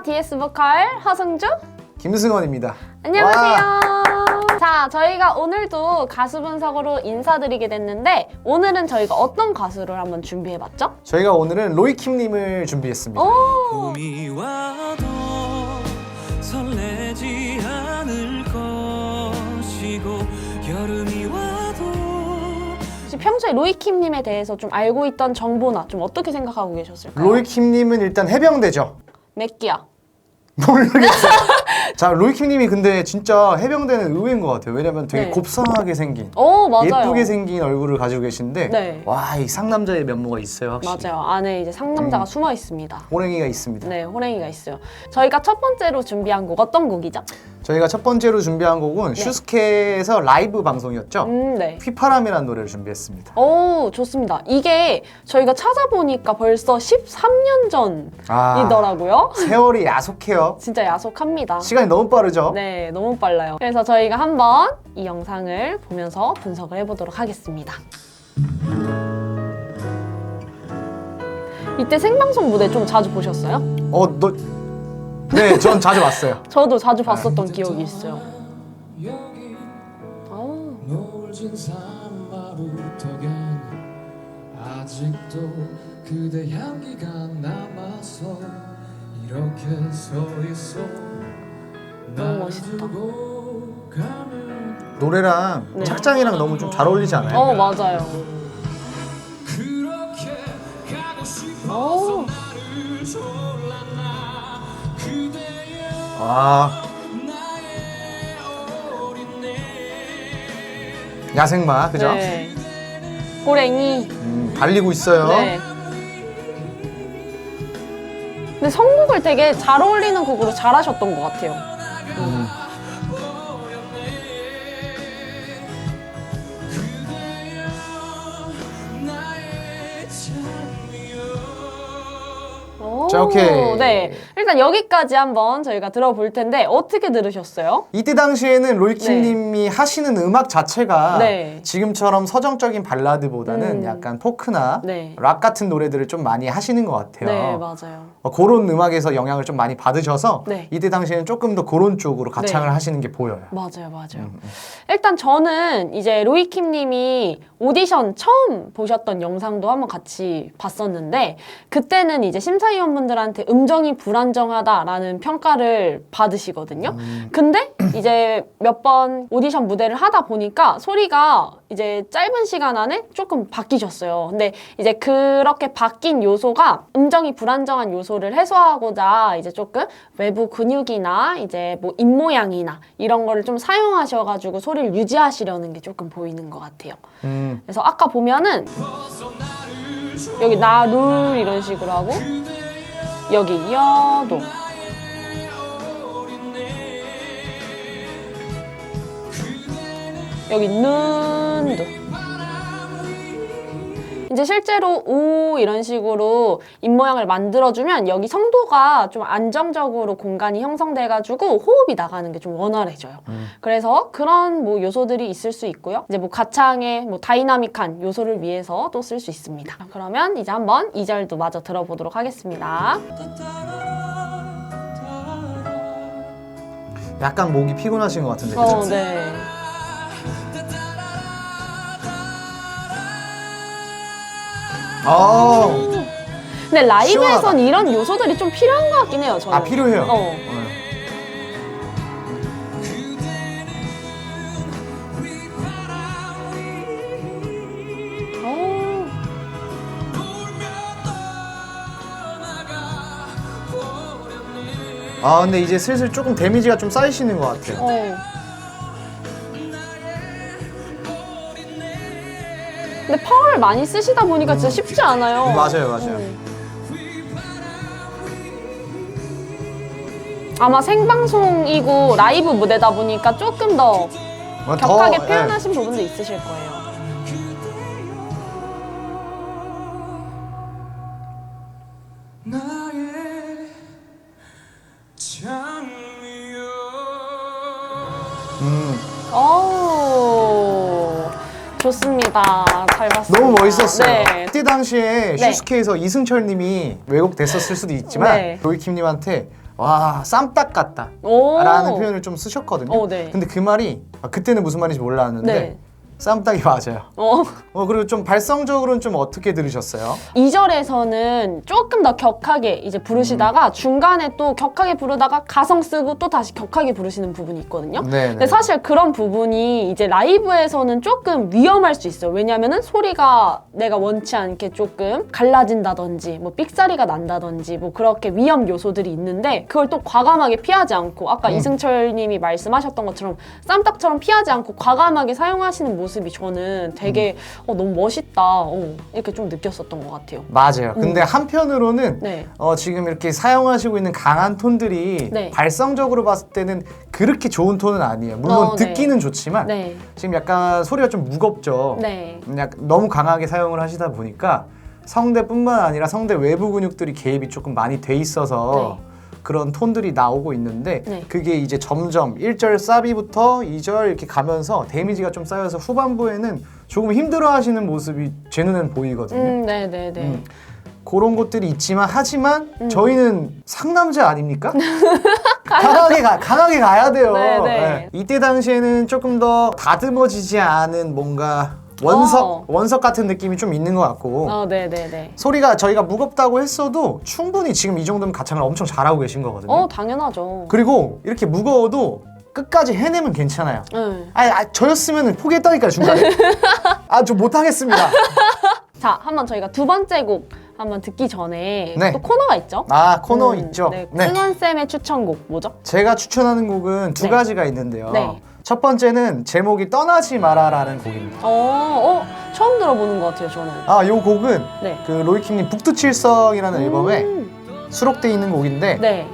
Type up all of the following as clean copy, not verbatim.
안녕하세요. DS 보컬 허승주, 김승원입니다. 안녕하세요. 자, 저희가 오늘도 가수 분석으로 인사드리게 됐는데 오늘은 저희가 어떤 가수를 한번 준비해봤죠? 저희가 오늘은 로이킴님을 준비했습니다. 봄이 와도 설레지 않을 것이고 여름이 와도 혹시 평소에 로이킴님에 대해서 좀 알고 있던 정보나 좀 어떻게 생각하고 계셨을까요? 로이킴님은 일단 해병대죠. 몇 기야? 모르겠어요. 자, 로이킴님이 근데 진짜 해병대는 의외인 것 같아요. 왜냐면 되게 네. 곱상하게 생긴, 맞아요. 예쁘게 생긴 얼굴을 가지고 계신데 네. 와, 이 상남자의 면모가 있어요, 확실히. 맞아요. 안에 이제 상남자가 숨어 있습니다. 호랭이가 있습니다. 네, 호랭이가 있어요. 저희가 첫 번째로 준비한 곡 어떤 곡이죠? 저희가 첫 번째로 준비한 곡은 슈스케에서 라이브 방송이었죠. 네. 휘파람이라는 노래를 준비했습니다. 오, 좋습니다. 이게 저희가 찾아보니까 벌써 13년 전이더라고요. 세월이 야속해요. 진짜 야속합니다. 시간이 너무 빠르죠? 네, 너무 빨라요. 그래서 저희가 한번 이 영상을 보면서 분석을 해보도록 하겠습니다. 이때 생방송 무대 좀 자주 보셨어요? 네, 전 자주 봤어요. 저도 자주 봤었던 기억이 있어요. 노을진 산마루턱엔 아직도 그대 향기가 남아서 이렇게 서 있어. 너무 멋있다. 노래랑 네. 착장이랑 너무 좀 잘 어울리지 않아요? 맞아요. 그렇게 가고 싶어서 오, 나를 졸랐나 그대여 아, 나의 어린애. 야생마, 그죠? 네. 호랭이. 달리고 있어요. 네. 근데 선곡을 되게 잘 어울리는 곡으로 잘하셨던 것 같아요. 자, 오케이. 네. 일단 여기까지 한번 저희가 들어볼 텐데 어떻게 들으셨어요? 이때 당시에는 로이킴님이 하시는 음악 자체가 네. 지금처럼 서정적인 발라드보다는 약간 포크나 네. 락 같은 노래들을 좀 많이 하시는 것 같아요. 네, 맞아요. 그런 음악에서 영향을 좀 많이 받으셔서 네. 이때 당시에는 조금 더 그런 쪽으로 가창을 네. 하시는 게 보여요. 맞아요. 일단 저는 이제 로이킴 님이 오디션 처음 보셨던 영상도 한번 같이 봤었는데 그때는 이제 심사위원분들한테 음정이 불안정하다라는 평가를 받으시거든요. 근데 이제 몇 번 오디션 무대를 하다 보니까 소리가 이제 짧은 시간 안에 조금 바뀌셨어요. 근데 이제 그렇게 바뀐 요소가 음정이 불안정한 요소를 해소하고자 이제 조금 외부 근육이나 이제 뭐 입모양이나 이런 거를 좀 사용하셔가지고 소리를 유지하시려는 게 조금 보이는 것 같아요. 그래서 아까 보면은 여기 나룰 이런 식으로 하고 여기 여도 여기 눈도 이제 실제로 오 이런 식으로 입모양을 만들어주면 여기 성도가 좀 안정적으로 공간이 형성돼가지고 호흡이 나가는 게 좀 원활해져요. 그래서 그런 뭐 요소들이 있을 수 있고요. 이제 뭐 가창의 뭐 다이나믹한 요소를 위해서 또 쓸 수 있습니다. 그러면 이제 한번 2절도 마저 들어보도록 하겠습니다. 약간 목이 피곤하신 것 같은데, 그죠? 네. 근데 라이브에선 시원하다. 이런 요소들이 좀 필요한 것 같긴 해요, 저는. 필요해요. 근데 이제 슬슬 조금 데미지가 좀 쌓이시는 것 같아요. 근데 파워를 많이 쓰시다 보니까 진짜 쉽지 않아요. 맞아요. 아마 생방송이고 라이브 무대다 보니까 조금 더 격하게 더, 표현하신 부분도 있으실 거예요. 나의 장미여. 좋습니다. 잘 봤습니다. 너무 멋있었어요. 네. 그때 당시에 네. 슈스케에서 이승철 님이 왜곡됐었을 수도 있지만 네. 로이킴 님한테 와 쌈딱 같다 오. 라는 표현을 좀 쓰셨거든요. 네. 근데 그 말이 그때는 무슨 말인지 몰랐는데 네. 쌈딱이 맞아요. 어. 그리고 좀 발성적으로는 좀 어떻게 들으셨어요? 2절에서는 조금 더 격하게 이제 부르시다가 중간에 또 격하게 부르다가 가성 쓰고 또 다시 격하게 부르시는 부분이 있거든요. 네, 근데 사실 그런 부분이 이제 라이브에서는 조금 위험할 수 있어요. 왜냐면은 소리가 내가 원치 않게 조금 갈라진다든지 뭐 삑사리가 난다든지 뭐 그렇게 위험 요소들이 있는데 그걸 또 과감하게 피하지 않고 아까 이승철 님이 말씀하셨던 것처럼 쌈딱처럼 피하지 않고 과감하게 사용하시는 모습이 저는 되게 너무 멋있다 이렇게 좀 느꼈었던 것 같아요. 맞아요. 근데 한편으로는 네. 지금 이렇게 사용하시고 있는 강한 톤들이 네. 발성적으로 봤을 때는 그렇게 좋은 톤은 아니에요. 물론 네. 듣기는 좋지만 네. 지금 약간 소리가 좀 무겁죠. 네. 약간 너무 강하게 사용을 하시다 보니까 성대뿐만 아니라 성대 외부 근육들이 개입이 조금 많이 돼 있어서 네. 그런 톤들이 나오고 있는데 네. 그게 이제 점점 1절 사비부터 2절 이렇게 가면서 데미지가 좀 쌓여서 후반부에는 조금 힘들어하시는 모습이 제 눈에는 보이거든요. 네네네. 그런 것들이 있지만 하지만 저희는 상남자 아닙니까? 강하게 가야 돼요. 네, 네. 네. 이때 당시에는 조금 더 다듬어지지 않은 뭔가 원석 같은 느낌이 좀 있는 것 같고 네네네. 소리가 저희가 무겁다고 했어도 충분히 지금 이 정도면 가창을 엄청 잘하고 계신 거거든요. 당연하죠. 그리고 이렇게 무거워도 끝까지 해내면 괜찮아요. 네. 저였으면 포기했다니까요 중간에. 저 못하겠습니다. 자, 한번 저희가 두 번째 곡 한번 듣기 전에 네. 또 코너가 있죠? 코너 있죠. 네. 네. 승원쌤의 추천곡 뭐죠? 제가 추천하는 곡은 두 네. 가지가 있는데요. 네. 첫 번째는 제목이 떠나지 마라라는 곡입니다. 처음 들어보는 것 같아요, 저는. 요 곡은 네. 그 로이킴님 북두칠성이라는 앨범에 수록되어 있는 곡인데 네.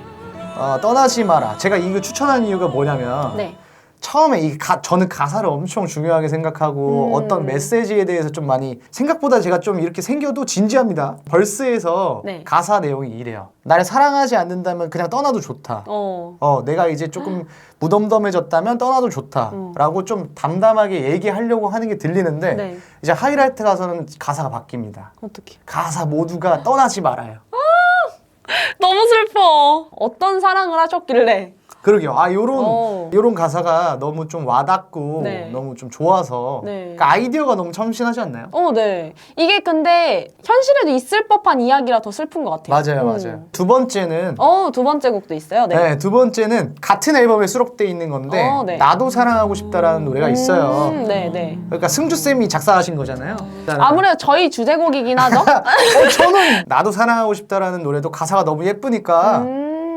떠나지 마라. 제가 이거 추천한 이유가 뭐냐면 네. 처음에 저는 가사를 엄청 중요하게 생각하고 어떤 메시지에 대해서 좀 많이 생각보다 제가 좀 이렇게 생겨도 진지합니다. 벌스에서 네. 가사 내용이 이래요. 나를 사랑하지 않는다면 그냥 떠나도 좋다. 내가 이제 조금 무덤덤해졌다면 떠나도 좋다. 라고 좀 담담하게 얘기하려고 하는 게 들리는데 네. 이제 하이라이트 가서는 가사가 바뀝니다. 어떡해. 가사 모두가 떠나지 말아요. 너무 슬퍼. 어떤 사랑을 하셨길래. 그러게요. 요런 가사가 너무 좀 와닿고 네. 너무 좀 좋아서 네. 그러니까 아이디어가 너무 참신하지 않나요? 네. 이게 근데 현실에도 있을 법한 이야기라 더 슬픈 것 같아요. 맞아요. 두 번째는 두 번째 곡도 있어요. 네. 두 번째는 같은 앨범에 수록돼 있는 건데 네. 나도 사랑하고 싶다라는 노래가 있어요. 네. 그러니까 승주 쌤이 작사하신 거잖아요. 아무래도 저희 주제곡이긴 하죠. 저는 나도 사랑하고 싶다라는 노래도 가사가 너무 예쁘니까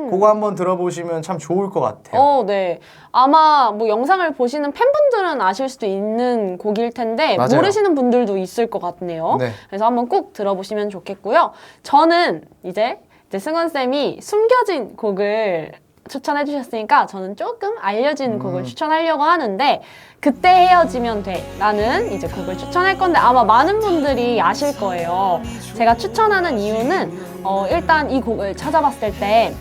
그거 한번 들어보시면 참 좋을 것 같아요. 네. 아마 뭐 영상을 보시는 팬분들은 아실 수도 있는 곡일 텐데 맞아요. 모르시는 분들도 있을 것 같네요. 네. 그래서 한번 꼭 들어보시면 좋겠고요. 저는 이제 승원쌤이 숨겨진 곡을 추천해 주셨으니까 저는 조금 알려진 곡을 추천하려고 하는데 그때 헤어지면 돼 라는 이제 곡을 추천할 건데 아마 많은 분들이 아실 거예요. 제가 추천하는 이유는 일단 이 곡을 찾아봤을 때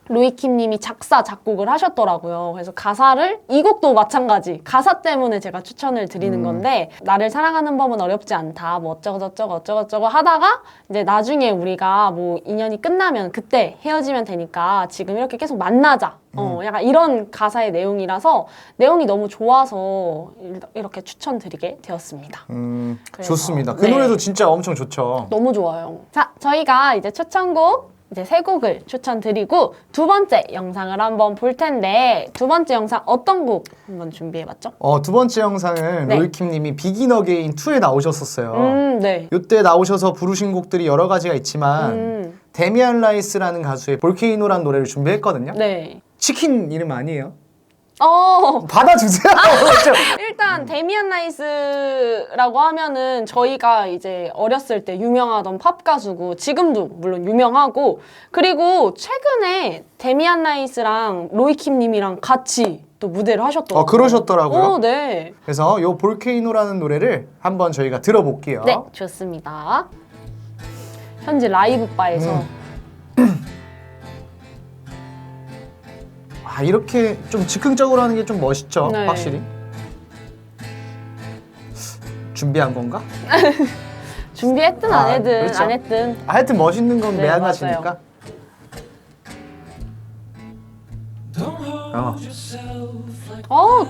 로이킴 님이 작사, 작곡을 하셨더라고요. 그래서 가사를, 이 곡도 마찬가지. 가사 때문에 제가 추천을 드리는 건데, 나를 사랑하는 법은 어렵지 않다. 뭐 어쩌고저쩌고 하다가, 이제 나중에 우리가 뭐 인연이 끝나면 그때 헤어지면 되니까 지금 이렇게 계속 만나자. 약간 이런 가사의 내용이라서 내용이 너무 좋아서 이렇게 추천드리게 되었습니다. 그래서, 좋습니다. 그 네. 노래도 진짜 엄청 좋죠. 너무 좋아요. 자, 저희가 이제 추천곡 이제 세 곡을 추천드리고 두 번째 영상을 한번 볼 텐데 두 번째 영상 어떤 곡 한번 준비해봤죠? 두 번째 영상을 네. 로이킴 님이 비긴 어게인 2에 나오셨었어요. 네. 이때 나오셔서 부르신 곡들이 여러 가지가 있지만 데미안 라이스라는 가수의 볼케이노라는 노래를 준비했거든요. 네. 치킨 이름 아니에요? 받아주세요. 일단 데미안 라이스라고 하면은 저희가 이제 어렸을 때 유명하던 팝 가수고 지금도 물론 유명하고 그리고 최근에 데미안 라이스랑 로이킴 님이랑 같이 또 무대를 하셨더라고요. 그러셨더라고요. 네. 그래서 요 볼케이노라는 노래를 한번 저희가 들어볼게요. 네, 좋습니다. 현재 라이브 바에서 이렇게 좀 즉흥적으로 하는 게 좀 멋있죠. 네. 확실히. 준비한 건가? 준비했든 안 했든 그렇죠. 안 했든 하여튼 멋있는 건 네, 매한가지니까.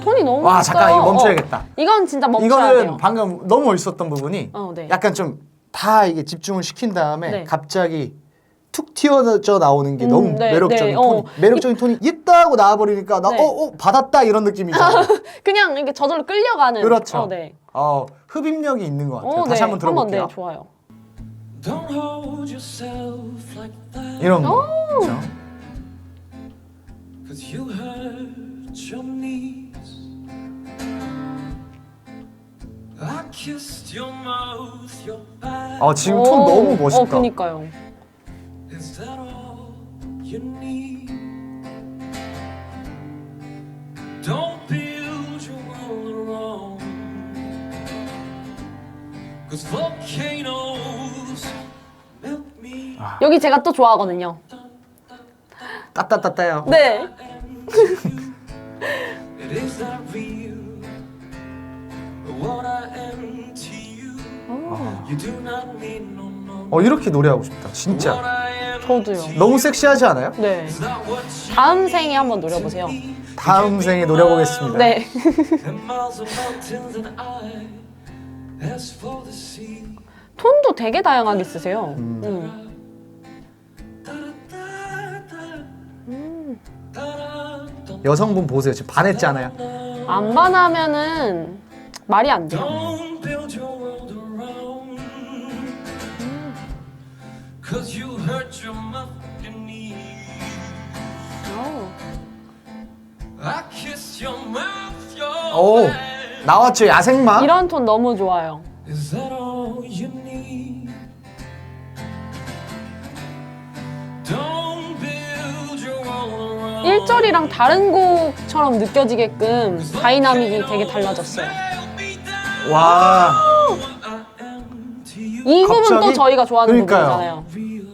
톤이 너무 와 멋있어요. 잠깐 이거 멈춰야겠다. 이건 진짜 멈춰야 이거는 돼요. 방금 너무 멋있었던 부분이 네. 약간 좀 다 이게 집중을 시킨 다음에 네. 갑자기 툭 튀어져 나오는 게 너무 네, 매력적인 네, 톤이 매력적인 톤이 있다고 나와버리니까 나 네. 받았다 이런 느낌이잖아. 그냥 이렇게 저절로 끌려가는. 그렇죠. 네. 흡입력이 있는 것 같아요. 네. 다시 한번 들어볼게요. 네, 좋아요. Don't hold yourself like that. 이런 거. 그렇죠? Cause you hurt your knees. I kissed your mouth, your back. 지금 톤 너무 멋있다. 그니까요. Is that all you need? Don't build your world around. Cause volcanoes melt me. 여기 제가 또 좋아하거든요. 따따따따요. 네. It is not real. What I am to you. You do not need no no. 이렇게 노래하고 싶다. What 진짜. I am 저도요. 너무 섹시하지 않아요? 네. is not what you 다음 생에 한번 노려보세요. 다음 생에 노려보겠습니다. 네. and miles of mountains and I as for the sea. 톤도 되게 다양하게 쓰세요. 여성분 보세요. 지금 반했잖아요. 안 반하면은 말이 안 돼요. Don't build your world around. Cause you hurt your mouth and knees. I kiss your mouth, your 오, back. 나왔죠. 야생마. 이런 톤 너무 좋아요. Is that all you need? Don't build your world around. 1절이랑 다른 곡처럼 느껴지게끔 다이나믹이 되게 달라졌어요. 와. 이 부분 또 갑자기? 저희가 좋아하는 그러니까요. 부분이잖아요.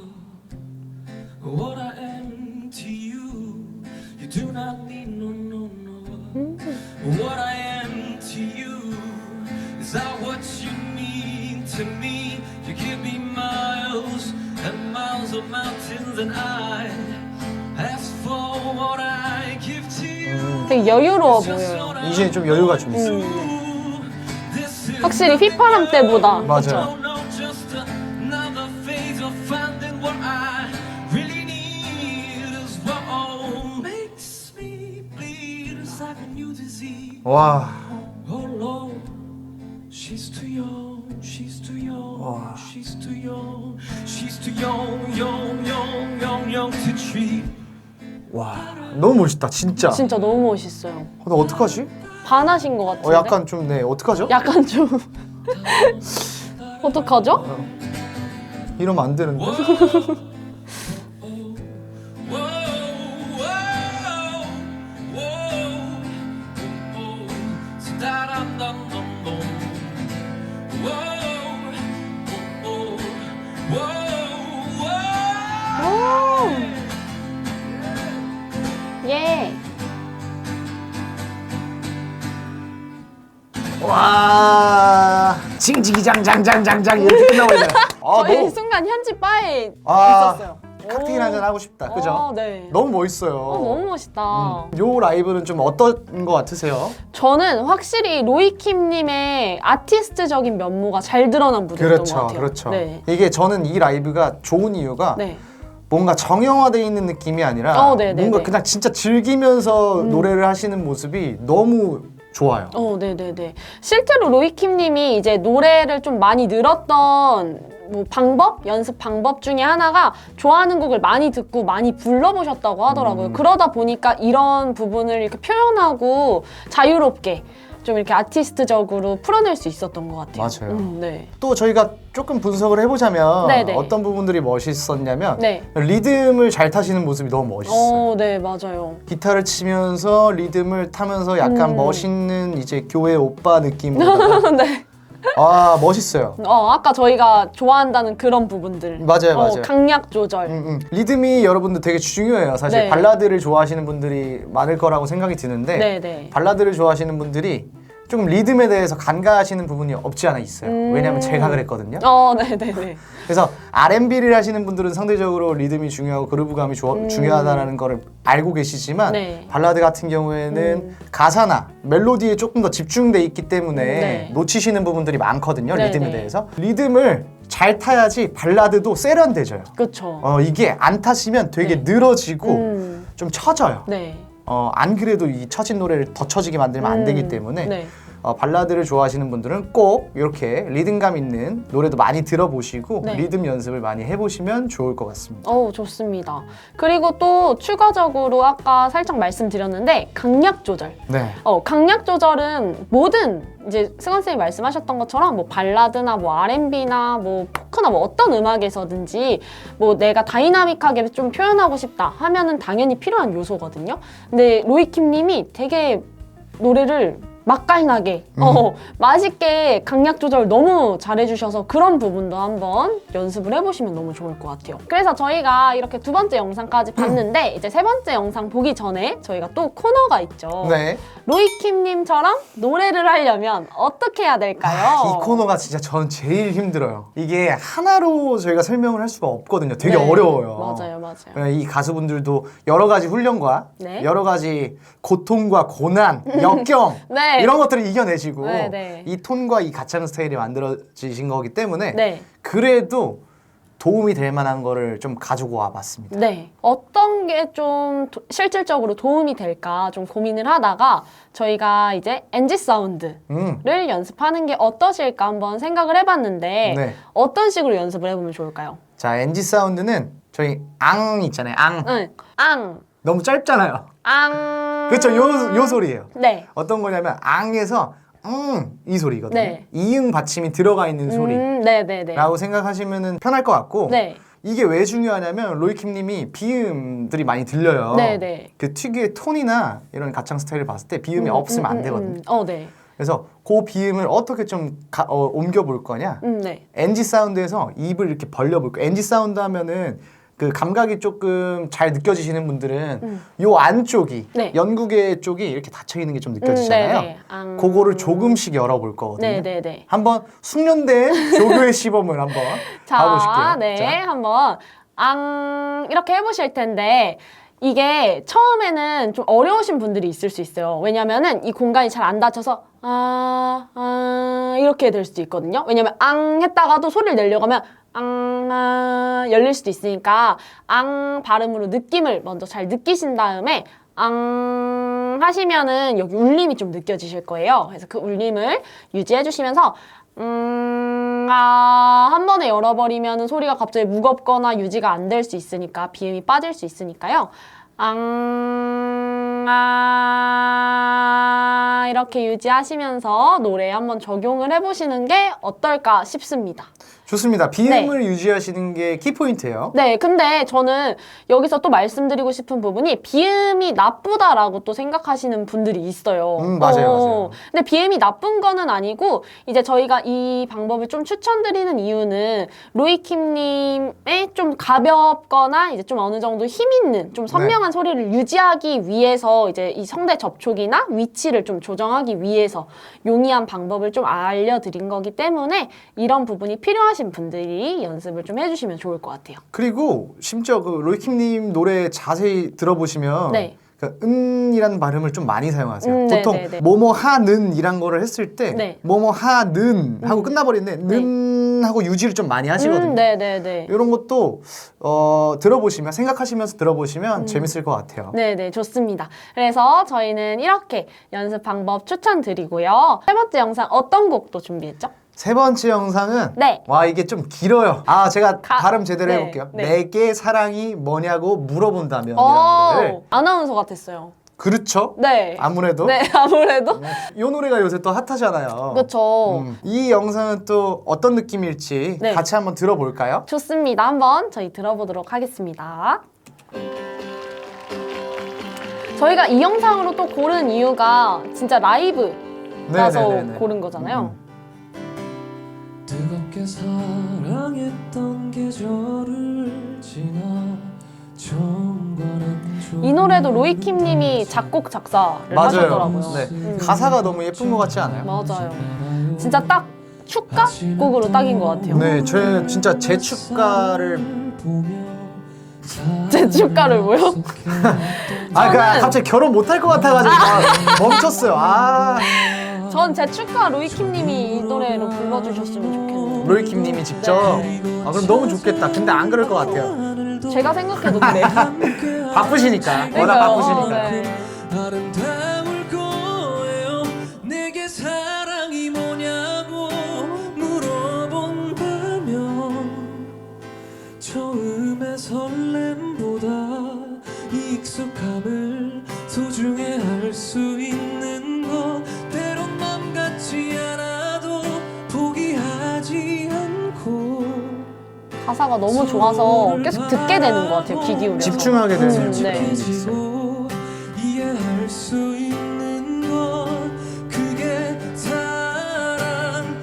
What I am to you, you do not need no no no. What I am to you is not what you mean to me. You give me miles and miles of mountains, and I ask for what I give to you. 되게 여유로워 보여요. 이제 좀 여유가 좀 있어요. This is 확실히 휘파람 때보다. 맞아요. don't know, just another phase of finding what I really need is what makes me bleed. It's like a new disease. 와. Oh Lord, she's too young, she's too young, she's too young, she's too young to treat. 와. 너무 멋있다. 진짜. 진짜 너무 멋있어요. 나 어떡하지? 반하신 것 같은데? 약간 좀 어떡하죠? 약간 좀 어떡하죠? 이러면 안 되는데. 예. 와. 징징장장장장장 이렇게 끝나버리네. 저희 순간 현지 바에 아, 있었어요. 칵테일 한잔 하고 싶다. 그죠? 네. 너무 멋있어요. 너무 멋있다. 요 라이브는 좀 어떤 거 같으세요? 저는 확실히 로이킴님의 아티스트적인 면모가 잘 드러난 무대였던 것 그렇죠, 같아요. 그렇죠. 네. 이게 저는 이 라이브가 좋은 이유가 네. 뭔가 정형화되어 있는 느낌이 아니라 네네네. 뭔가 그냥 진짜 즐기면서 노래를 하시는 모습이 너무 좋아요. 네네네. 실제로 로이킴님이 이제 노래를 좀 많이 늘었던 뭐 연습 방법 중에 하나가 좋아하는 곡을 많이 듣고 많이 불러보셨다고 하더라고요. 그러다 보니까 이런 부분을 이렇게 표현하고 자유롭게 좀 이렇게 아티스트적으로 풀어낼 수 있었던 것 같아요. 맞아요. 네. 또 저희가 조금 분석을 해보자면 네네. 어떤 부분들이 멋있었냐면 네. 리듬을 잘 타시는 모습이 너무 멋있어요. 네, 맞아요. 기타를 치면서 리듬을 타면서 약간 멋있는 이제 교회 오빠 느낌으로다가 네. 멋있어요. 아까 저희가 좋아한다는 그런 부분들. 맞아요. 강약 조절. 리듬이 여러분들 되게 중요해요. 사실 네. 발라드를 좋아하시는 분들이 많을 거라고 생각이 드는데 네네. 발라드를 좋아하시는 분들이 조금 리듬에 대해서 간과하시는 부분이 없지 않아 있어요. 왜냐면 제가 그랬거든요. 네네네. 그래서 R&B를 하시는 분들은 상대적으로 리듬이 중요하고 그루브감이 중요하다는 거를 알고 계시지만 네. 발라드 같은 경우에는 가사나 멜로디에 조금 더 집중돼 있기 때문에 네. 놓치시는 부분들이 많거든요. 네, 리듬에 네. 대해서. 리듬을 잘 타야지 발라드도 세련돼져요. 그쵸. 이게 안 타시면 되게 네. 늘어지고 좀 처져요. 네. 안 그래도 이 처진 노래를 더 처지게 만들면 안 되기 때문에 네. 발라드를 좋아하시는 분들은 꼭 이렇게 리듬감 있는 노래도 많이 들어보시고 네. 리듬 연습을 많이 해보시면 좋을 것 같습니다. 좋습니다. 그리고 또 추가적으로 아까 살짝 말씀드렸는데 강약 조절. 네. 강약 조절은 모든 이제 승원 선생님이 말씀하셨던 것처럼 뭐 발라드나 뭐 R&B나 뭐 포크나 뭐 어떤 음악에서든지 뭐 내가 다이나믹하게 좀 표현하고 싶다 하면은 당연히 필요한 요소거든요. 근데 로이킴 님이 되게 노래를 맛깔나게 맛있게 강약 조절 너무 잘해주셔서 그런 부분도 한번 연습을 해보시면 너무 좋을 것 같아요. 그래서 저희가 이렇게 두 번째 영상까지 봤는데 이제 세 번째 영상 보기 전에 저희가 또 코너가 있죠. 네. 로이킴님처럼 노래를 하려면 어떻게 해야 될까요? 이 코너가 진짜 전 제일 힘들어요. 이게 하나로 저희가 설명을 할 수가 없거든요. 되게 네. 어려워요. 맞아요. 이 가수분들도 여러 가지 훈련과 네. 여러 가지 고통과 고난, 역경 네. 이런 것들을 이겨내시고 네. 이 톤과 이 가창 스타일이 만들어지신 거기 때문에 네. 그래도 도움이 될 만한 거를 좀 가지고 와봤습니다. 네. 어떤 게 좀 실질적으로 도움이 될까 좀 고민을 하다가 저희가 이제 NG 사운드를 연습하는 게 어떠실까 한번 생각을 해봤는데 네. 어떤 식으로 연습을 해보면 좋을까요? 자, NG 사운드는 저희 앙 있잖아요. 앙. 응. 앙. 너무 짧잖아요. 앙. 그렇죠. 요 소리예요. 네. 어떤 거냐면 앙에서 이 소리거든요. 네. 이응 받침이 들어가 있는 네네네. 소리라고 생각하시면 편할 것 같고 네. 이게 왜 중요하냐면 로이킴 님이 비음들이 많이 들려요. 네네. 그 특유의 톤이나 이런 가창 스타일을 봤을 때 비음이 없으면 안 되거든요. 네. 그래서 그 비음을 어떻게 좀 옮겨볼 거냐. 네. NG 사운드에서 입을 이렇게 벌려볼 거예요. NG 사운드 하면은 그 감각이 조금 잘 느껴지시는 분들은 요 안쪽이 네. 연구개 쪽이 이렇게 닫혀 있는 게 좀 느껴지잖아요. 네네. 그거를 조금씩 열어볼 거거든요. 네네네. 한번 숙련된 조교의 시범을 한번 봐보실게요. 네. 자. 한번 앙 이렇게 해보실 텐데 이게 처음에는 좀 어려우신 분들이 있을 수 있어요. 왜냐면은 이 공간이 잘 안 닫혀서 이렇게 될 수도 있거든요. 왜냐면 앙 했다가도 소리를 내려고 하면 열릴 수도 있으니까 앙 발음으로 느낌을 먼저 잘 느끼신 다음에 앙 하시면은 여기 울림이 좀 느껴지실 거예요. 그래서 그 울림을 유지해 주시면서 한 번에 열어버리면 소리가 갑자기 무겁거나 유지가 안 될 수 있으니까 비음이 빠질 수 있으니까요. 이렇게 유지하시면서 노래에 한번 적용을 해보시는 게 어떨까 싶습니다. 좋습니다. 비음을 유지하시는 게 키포인트예요. 네, 근데 저는 여기서 또 말씀드리고 싶은 부분이 비음이 나쁘다라고 또 생각하시는 분들이 있어요. 맞아요. 근데 비음이 나쁜 거는 아니고 이제 저희가 이 방법을 좀 추천드리는 이유는 로이킴님의 좀 가볍거나 이제 좀 어느 정도 힘 있는 좀 선명한 소리를 유지하기 위해서 이제 이 성대 접촉이나 위치를 좀 조정하기 위해서 용이한 방법을 좀 알려드린 거기 때문에 이런 부분이 필요하신 분들이 연습을 좀 해주시면 좋을 것 같아요. 그리고 심지어 그 로이킴님 노래 자세히 들어보시면 네. 그 이라는 발음을 좀 많이 사용하세요. 네, 보통 네, 네. 뭐뭐 하는 이란 거를 했을 때 네. 뭐뭐 하는 하고 끝나버리는데 는 하고 유지를 좀 많이 하시거든요. 네네네. 이런 것도 들어보시면 생각하시면서 들어보시면 재밌을 것 같아요. 네네, 좋습니다. 그래서 저희는 이렇게 연습 방법 추천드리고요. 세 번째 영상 어떤 곡도 준비했죠? 세 번째 영상은 네. 와 이게 좀 길어요. 제가 발음 제대로 네, 해볼게요. 네. 내게 사랑이 뭐냐고 물어본다면 이라는 노래를 아나운서 같았어요. 그렇죠? 네. 아무래도 네, 아무래도. 이 노래가 요새 또 핫하잖아요. 그렇죠. 이 영상은 또 어떤 느낌일지 네. 같이 한번 들어볼까요? 좋습니다. 한번 저희 들어보도록 하겠습니다. 저희가 이 영상으로 또 고른 이유가 진짜 라이브라서 네네네네. 고른 거잖아요. 뜨겁게 사랑했던 계절을 지나 처음과는 이 노래도 로이킴님이 작곡 작사를 맞아요. 하셨더라고요. 네. 가사가 너무 예쁜 것 같지 않아요? 맞아요. 진짜 딱 축가 곡으로 딱인 것 같아요. 네, 저 진짜 제 축가를 제 축가를 뭐요? 갑자기 결혼 못할 것 같아가지고 멈췄어요. 전 제 축가 로이킴님이 이 노래로 불러주셨으면 좋겠네요. 로이킴님이 직접. 그럼 너무 좋겠다. 근데 안 그럴 것 같아요. 제가 생각해도 그래요. 바쁘시니까. 워낙 그러니까요. 바쁘시니까. 네. 아름다울 거예요. 내게 사랑이 뭐냐고 물어본다면 처음의 설렘보다 익숙함을 소중해 할 수 있는 것 때론 맘 같지 않아도 포기하지 않고 가사가 너무 좋아서 계속 듣게 되는 것 같아요. 귀 기울여서. 집중하게 되는 네. 느낌이 있어요. 이해할 수 있는 것 그게 사랑일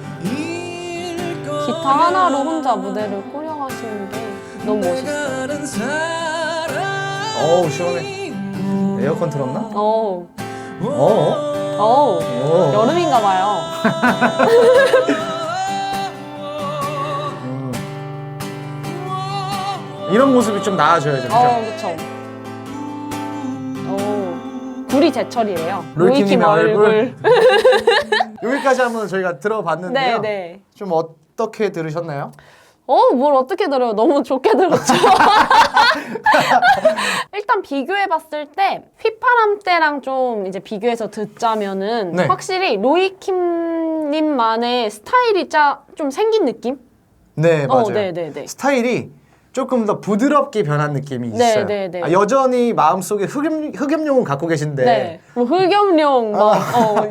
거야. 기타 하나로 혼자 무대를 꾸려가시는 게 너무 멋있어요. 어우, 시원해. 에어컨 틀었나? 어우, 어? 여름인가 봐요. 이런 모습이 좀 나아져야죠. 그죠? 그쵸. 굴이 제철이에요. 로이킴님 로이킴 얼굴. 여기까지 한번 저희가 들어봤는데요. 네. 좀 어떻게 들으셨나요? 뭘 어떻게 들어요? 너무 좋게 들었죠. 일단 비교해봤을 때 휘파람 때랑 좀 이제 비교해서 듣자면은 네. 확실히 로이킴님만의 스타일이 좀 생긴 느낌? 네, 맞아요. 네네네. 스타일이 조금 더 부드럽게 변한 느낌이 있어요. 네. 여전히 마음속에 흑염룡은 갖고 계신데 네. 뭐 흑염룡,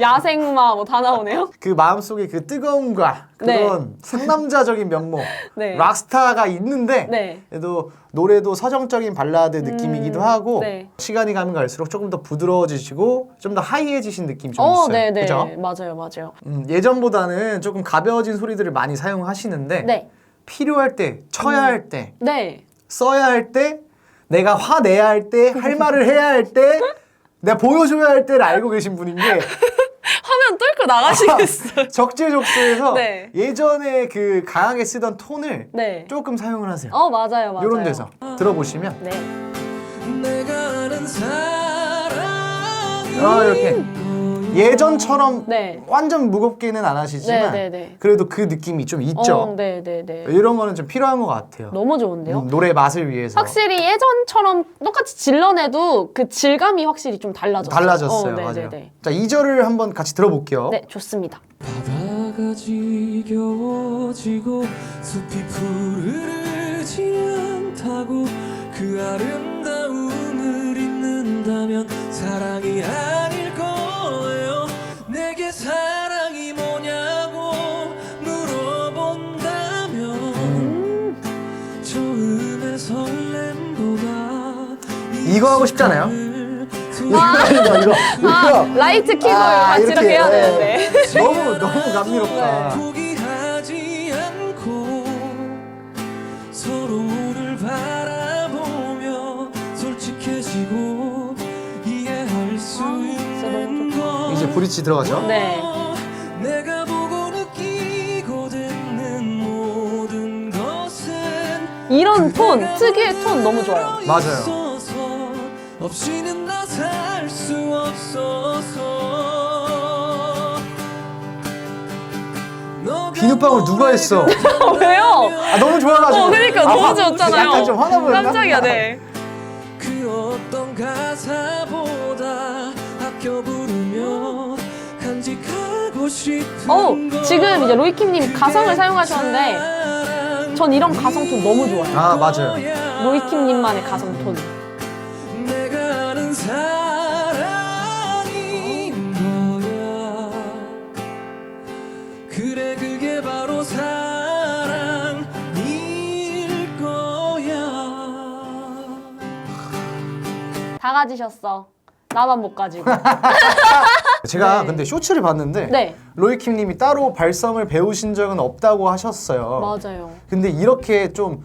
야생마 다 나오네요. 그 마음속에 그 뜨거움과 그런 상남자적인 면모, 네. 락스타가 있는데 네. 그래도 노래도 서정적인 발라드 느낌이기도 하고 네. 시간이 가면 갈수록 조금 더 부드러워지시고 좀 더 하이해지신 느낌이 좀 있어요. 네네. 그죠? 맞아요. 예전보다는 조금 가벼워진 소리들을 많이 사용하시는데 네. 필요할 때, 쳐야 할 때, 네. 써야 할 때, 내가 화내야 할 때, 할 말을 해야 할 때, 내가 보여줘야 할 때를 알고 계신 분인 게 화면 뚫고 나가시겠어요. 적재적소에서 네. 예전에 그 강하게 쓰던 톤을 네. 조금 사용을 하세요. 맞아요. 이런 데서 들어보시면 네. 내가 아는 사랑이 이렇게 예전처럼 네. 완전 무겁게는 안 하시지만 네. 그래도 그 느낌이 좀 있죠. 네네네. 이런 거는 좀 필요한 것 같아요. 너무 좋은데요? 노래 맛을 위해서. 확실히 예전처럼 똑같이 질러내도 그 질감이 확실히 좀 달라졌어요. 달라졌어요. 네네네. 맞아요. 자, 2절을 한번 같이 들어볼게요. 네, 좋습니다. 바다가 지겨워지고 숲이 푸르르지 않다고 그 아름다움을 잊는다면 사랑이 아닐 거예요. 내게 사랑이 뭐냐고 물어본다면 처음의 설렘보다 이거 하고 싶잖아요. 이거. 라이트 키보드 같이 이렇게 해야 되는데. 너무 감미롭다. 포기하지 않고 서로를 바라보며 솔직해지고 이해할 수 있는 것 이제 브릿지 들어가죠. 네. 내가 보고 느끼고 듣는 모든 것은 이런 톤, 특유의 톤 너무 좋아요. 맞아요. 없이는 나 살 수 없어서 비눗방울 누가 했어? 왜요? 너무 좋아가지고. 그러니까 너무 좋았잖아요. 약간 좀 화나 보였나? 깜짝이야, 네. 그 어떤 가사보다 아껴 부르며 간직하고 싶은 것 지금 이제 로이킴님 가성을 사용하셨는데 전 이런 가성톤 너무 좋아요. 맞아요. 로이킴님만의 가성톤. 내가 아는 사랑인 거야. 그래 그게 바로 사랑일 거야. 다 가지셨어. 나만 못 가지고. 제가 네. 근데 쇼츠를 봤는데 네. 로이킴님이 따로 발성을 배우신 적은 없다고 하셨어요. 맞아요. 근데 이렇게 좀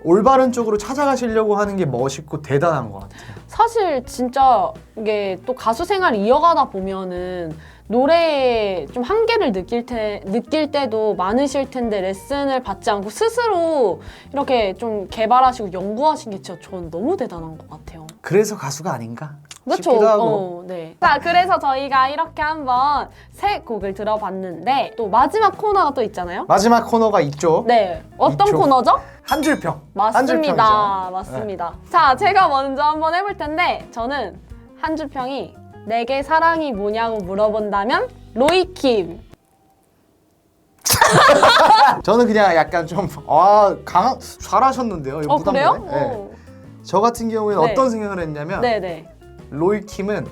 올바른 쪽으로 찾아가시려고 하는 게 멋있고 대단한 것 같아요. 사실 진짜 이게 또 가수 생활 이어가다 보면은 노래에 좀 한계를 느낄 때도 많으실 텐데 레슨을 받지 않고 스스로 이렇게 좀 개발하시고 연구하신 게 진짜 전 너무 대단한 것 같아요. 그래서 가수가 아닌가 그렇죠. 싶기도 하고. 네. 자, 그래서 저희가 이렇게 한번 새 곡을 들어봤는데 또 마지막 코너가 또 있잖아요. 마지막 코너가 있죠. 네. 어떤 있죠. 코너죠? 한 줄평. 맞습니다. 맞습니다. 자, 제가 먼저 한번 해볼 텐데 저는 한 줄평이 내게 사랑이 뭐냐고 물어본다면 로이킴. 저는 그냥 약간 좀 잘하셨는데요. 이거 그래요? 부담되네. 네. 저 같은 경우에는 네. 어떤 생각을 했냐면 네네. 로이킴은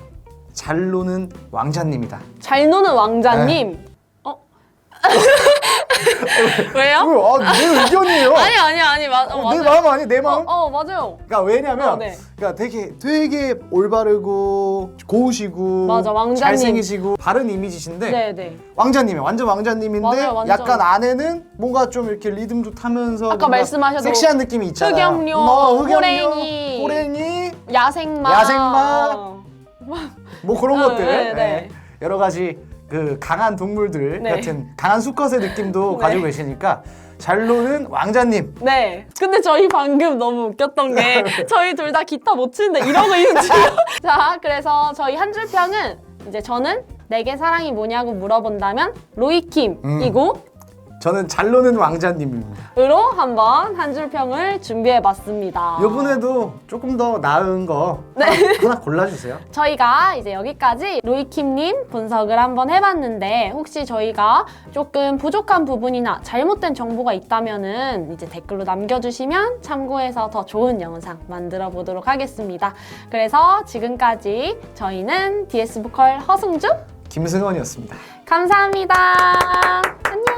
잘 노는 왕자님이다. 잘 노는 왕자님. 왜요? 내 의견이에요. 아니 맞아요. 내 마음 아니 내 마음. 맞아요. 그러니까 왜냐면 네. 그러니까 되게 올바르고 고우시고 맞아, 왕자님. 잘생기시고 바른 이미지신데 네네. 왕자님이에요. 완전 왕자님인데 맞아요, 완전. 약간 안에는 뭔가 좀 이렇게 리듬도 타면서 아까 뭔가 말씀하셔도 섹시한 느낌이 있잖아요. 흑염룡, 호랭이, 야생마. 야생마. 뭐 그런 것들 네. 네. 여러 가지 그 강한 동물들 네. 같은 강한 수컷의 느낌도 네. 가지고 계시니까 잘 노는 왕자님. 네. 근데 저희 방금 너무 웃겼던 게 저희 둘 다 기타 못 치는데 이러고 있는 줄. 자, 그래서 저희 한 줄평은 이제 저는 내게 사랑이 뭐냐고 물어본다면 로이킴이고 저는 잘 노는 왕자님입니다. 으로 한번 한 줄평을 준비해봤습니다. 이번에도 조금 더 나은 거 하나 골라주세요. 저희가 이제 여기까지 로이킴님 분석을 한번 해봤는데 혹시 저희가 조금 부족한 부분이나 잘못된 정보가 있다면은 이제 댓글로 남겨주시면 참고해서 더 좋은 영상 만들어 보도록 하겠습니다. 그래서 지금까지 저희는 DS 보컬 허승주 김승원이었습니다. 감사합니다. 안녕.